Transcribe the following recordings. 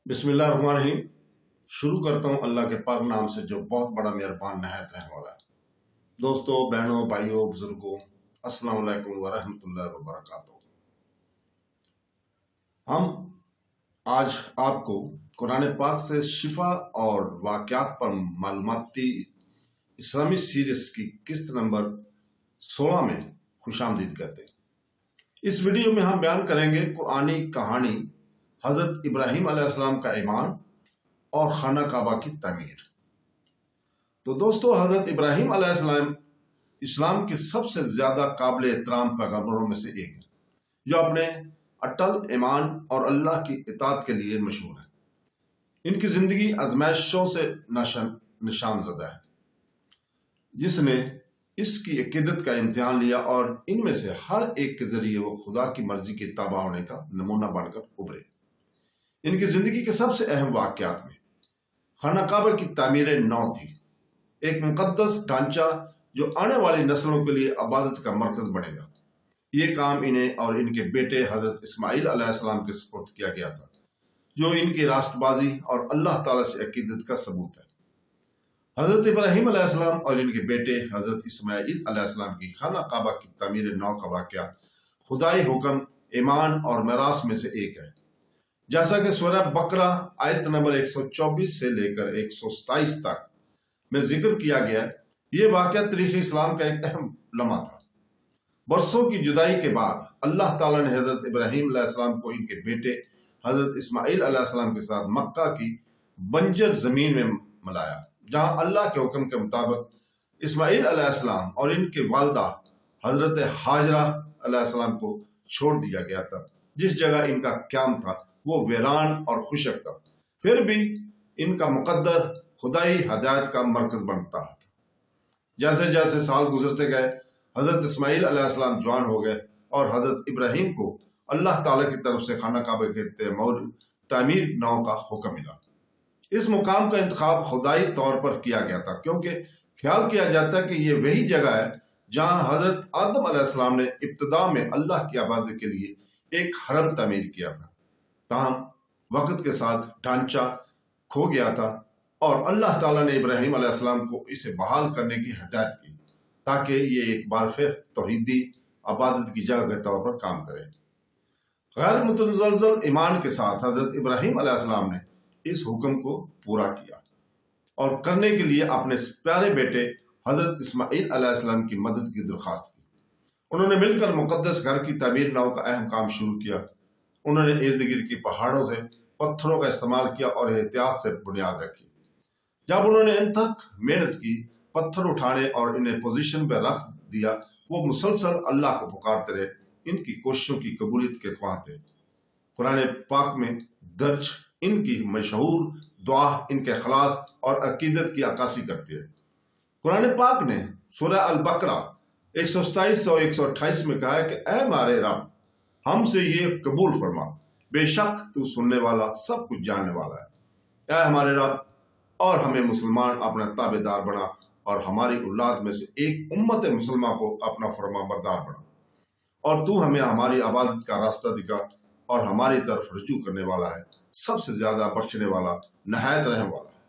बिस्मिल्लाहिर्रहमानिर्रहीम। शुरू करता हूँ अल्लाह के पाक नाम से जो बहुत बड़ा मेहरबान नहायत रहने वाला है। दोस्तों, बहनों, भाइयों, बुजुर्गों, अस्सलाम वालेकुम व रहमतुल्लाहि व बरकातुहू। हम आज आपको कुरान पाक से शिफा और वाक़यात पर मालूमाती इस्लामी सीरीज की किस्त नंबर 16 में खुशामदीद कहते हैं। इस वीडियो में हम बयान करेंगे कुरानी कहानी हजरत इब्राहीम अलैहिस्सलाम का ईमान और खाना काबा की तामीर। तो दोस्तों, हजरत इब्राहीम अलैहिस्सलाम इस्लाम के सबसे ज्यादा काबिल एहतराम पैगंबरों में से एक है, जो अपने अटल ईमान और अल्लाह की इताअत के लिए मशहूर है। इनकी जिंदगी आजमाइशों से निशान ज़दा है, जिसने इसकी अकीदत का इम्तिहान लिया और इनमें से हर एक के जरिए वो खुदा की मर्जी के ताबा होने का नमूना बनकर उभरे। इनकी जिंदगी के सबसे अहम वाक़यात में खाना काबा की तामीर नौ थी, एक मुकद्दस ढांचा जो आने वाली नस्लों के लिए इबादत का मरकज बनेगा। ये काम इन्हें और इनके बेटे हजरत इस्माइल अलैहिस्सलाम के सुपुर्द किया गया था, जो इनकी रास्तबाजी और अल्लाह ताला से अकीदत का सबूत है। हजरत इब्राहीम अलैहिस्सलाम और इनके बेटे हजरत इस्माइल अलैहिस्सलाम की खाना काबा की तामीर नौ का वाक़या खुदाई हुक्म, ईमान और मिरास में से एक है। जैसा कि सूरह बकरा आयत नंबर 124 से लेकर 127 तक में जिक्र किया गया, ये वाक़या तारीख़ इस्लाम का एक अहम लम्हा था। बरसों की जुदाई के बाद अल्लाह ताला ने हजरत इब्राहीम अलैहिस्सलाम को इनके बेटे हजरत इस्माइल अलैहिस्सलाम के साथ मक्का की बंजर जमीन में मिलाया, जहां अल्लाह के हुक्म के मुताबिक इस्माइल अलैहिस्सलाम और इनके वालदा हजरत हाजरा अलैहिस्सलाम को छोड़ दिया गया था। जिस जगह इनका क्याम था वो वीरान और खुशक था, फिर भी इनका मुकद्दर खुदाई हदायत का मरकज बनता है। जैसे जैसे साल गुजरते गए, हजरत इस्माइल अलैहिस्सलाम जवान हो गए और हजरत इब्राहीम को अल्लाह ताला की तरफ से खाना काबा के तामीर नौ का हुक्म मिला। इस मुकाम का इंतखाब खुदाई तौर पर किया गया था, क्योंकि ख्याल किया जाता है कि ये वही जगह है जहां हजरत आदम अलैहिस्सलाम ने इब्तिदा में अल्लाह की इबादत के लिए एक हरम तामीर किया था। ताहम वक्त के साथ ढांचा खो गया था और अल्लाह ताला ने इब्राहीम अलैहिस्सलाम को इसे बहाल करने की हिदायत की, ताकि ये एक बार फिर तौहीदी इबादत की जगह के तौर पर काम करे। गैर मुतज़लज़ल ईमान के साथ हजरत इब्राहीम अलैहिस्सलाम ने इस हुक्म को पूरा किया और करने के लिए अपने प्यारे बेटे हजरत इस्माइल अलैहिस्सलाम की मदद की दरख्वास्त की। उन्होंने मिलकर मुकद्दस घर की तामीर नौ का अहम काम शुरू किया। उन्होंने इर्द गिर्द की पहाड़ों से पत्थरों का इस्तेमाल किया और एहतियात से बुनियाद रखी। जब उन्होंने इन तक मेहनत की, पत्थर उठाने और इन्हें पोजीशन पर रख दिया, वो मुसलसल अल्लाह को पुकारते रहे। इनकी कोशिशों की कबूलियत के ख्वाह थे। कुरान पाक में दर्ज इनकी मशहूर दुआ इनके खलास और अकीदत की अक्कासी करती है। कुरान पाक ने सूरह अल बकरा 127 और 128 में कहा है कि ऐ हमारे रब, हमसे ये कबूल फरमा, बेशक तू सुनने वाला, सब कुछ जानने वाला है। ऐ हमारे रब, और हमें मुसलमान अपना ताबेदार बना और हमारी औलाद में से एक उम्मत मुसलमान को अपना फरमाबरदार बना, और तू हमें हमारी इबादत का रास्ता दिखा और हमारी तरफ रुजू करने वाला है, सबसे ज्यादा बख्शने वाला, नहायत रहम वाला है।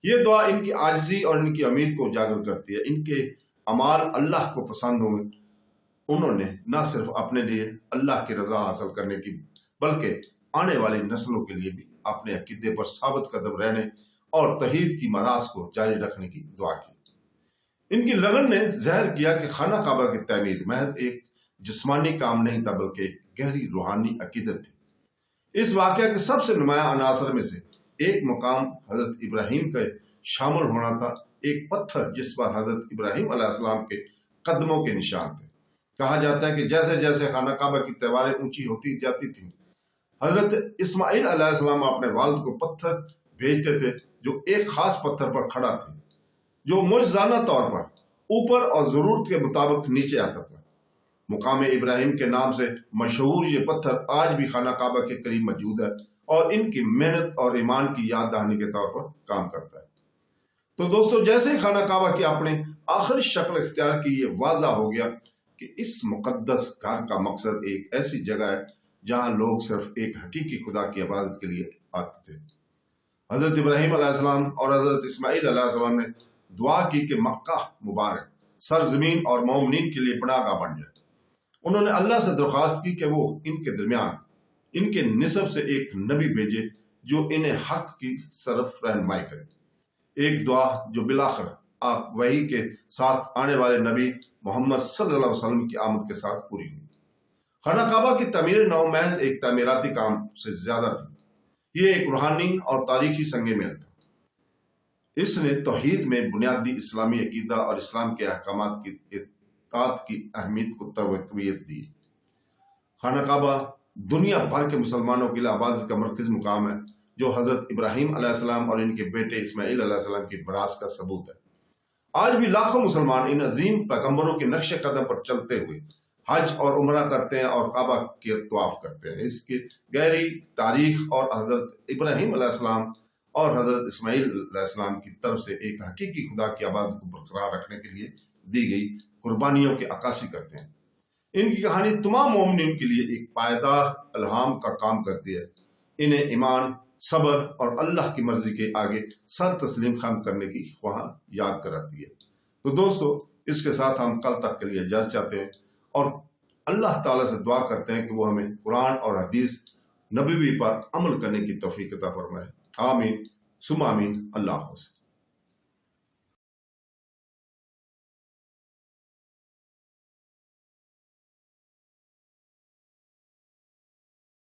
ये दुआ इनकी आजिज़ी और इनकी उम्मीद को उजागर करती है। इनके अमाल अल्लाह को पसंद हुए। उन्होंने न सिर्फ अपने लिए अल्लाह की रजा हासिल करने की, बल्कि आने वाली नस्लों के लिए भी अपने अकीदे पर साबित कदम रहने और तौहीद की मरास को जारी रखने की दुआ की। इनकी लगन ने ज़ाहिर किया कि खाना काबा की तामीर महज एक जिस्मानी काम नहीं था, बल्कि गहरी रूहानी अकीदत थी। इस वाक़या के सबसे नुमाया अनासर में से एक मुकाम हजरत इब्राहीम का शामिल होना था, एक पत्थर जिस पर हजरत इब्राहीम अलैहिस्सलाम के कदमों के निशान थे। कहा जाता है कि जैसे जैसे खाना काबा की दीवारें ऊंची होती जाती थीं, हजरत इस्माइल अलैहिस्सलाम अपने वालिद को पत्थर भेजते थे, जो एक खास पत्थर पर खड़ा थे, जो मुजज़ाना तौर पर ऊपर और जरूरत के मुताबिक नीचे आता था। मुकाम इब्राहीम के नाम से मशहूर ये पत्थर आज भी खाना काबा के करीब मौजूद है और इनकी मेहनत और ईमान की याद दहानी के तौर पर काम करता है। तो दोस्तों, जैसे ही खाना काबा की अपने आखिरी शक्ल इख्तियार की, ये वाज़ा हो गया कि इस मुकद्दस घर का मकसद एक ऐसी जगह है جہاں لوگ صرف ایک حقیقی خدا کی عبادت کے لیے آتے تھے۔ حضرت ابراہیم علیہ السلام اور حضرت اسماعیل علیہ السلام نے دعا کی کہ مکہ مبارک سرزمین اور مومنین کے لیے پناہ گاہ بن جائے۔ انہوں نے اللہ سے درخواست کی کہ وہ ان کے درمیان ان کے نسب سے ایک نبی بھیجے جو انہیں حق کی طرف رہنمائی کرے۔ ایک دعا جو بالآخر وحی کے ساتھ آنے والے نبی محمد صلی اللہ علیہ وسلم کی آمد کے ساتھ پوری ہوئی۔ خانہ کعبہ کی تعمیر نو محض ایک تعمیراتی کام سے زیادہ تھی، یہ ایک روحانی اور تاریخی سنگ میل تھا۔ اس نے توحید میں بنیادی اسلامی عقیدہ اور اسلام کے احکامات کی اطاعت کی اہمیت کو تقویت دی۔ خانہ کعبہ دنیا بھر کے مسلمانوں کے لیے عبادت کا مرکز مقام ہے، جو حضرت ابراہیم علیہ السلام اور ان کے بیٹے اسماعیل علیہ السلام کی براثت کا ثبوت ہے۔ آج بھی لاکھوں مسلمان ان عظیم پیغمبروں کے نقش قدم پر چلتے ہوئے حج اور عمرہ کرتے ہیں اور کعبہ کے طواف کرتے ہیں۔ اس کی گہری تاریخ اور حضرت ابراہیم علیہ السلام اور حضرت اسماعیل علیہ السلام کی طرف سے ایک حقیقی خدا کی عبادت کو برقرار رکھنے کے لیے دی گئی قربانیوں کی عکاسی کرتے ہیں۔ ان کی کہانی تمام مومنین کے لیے ایک پائیدار الہام کا کام کرتی ہے، انہیں ایمان، صبر اور اللہ کی مرضی کے آگے سر تسلیم خم کرنے کی خواہاں یاد کراتی ہے۔ تو دوستو، اس کے ساتھ ہم کل تک کے لیے اجازت چاہتے ہیں اور اللہ تعالیٰ سے دعا کرتے ہیں کہ وہ ہمیں قرآن اور حدیث نبوی پر عمل کرنے کی توفیق عطا فرمائے۔ آمین ثم آمین۔ اللہ حافظ۔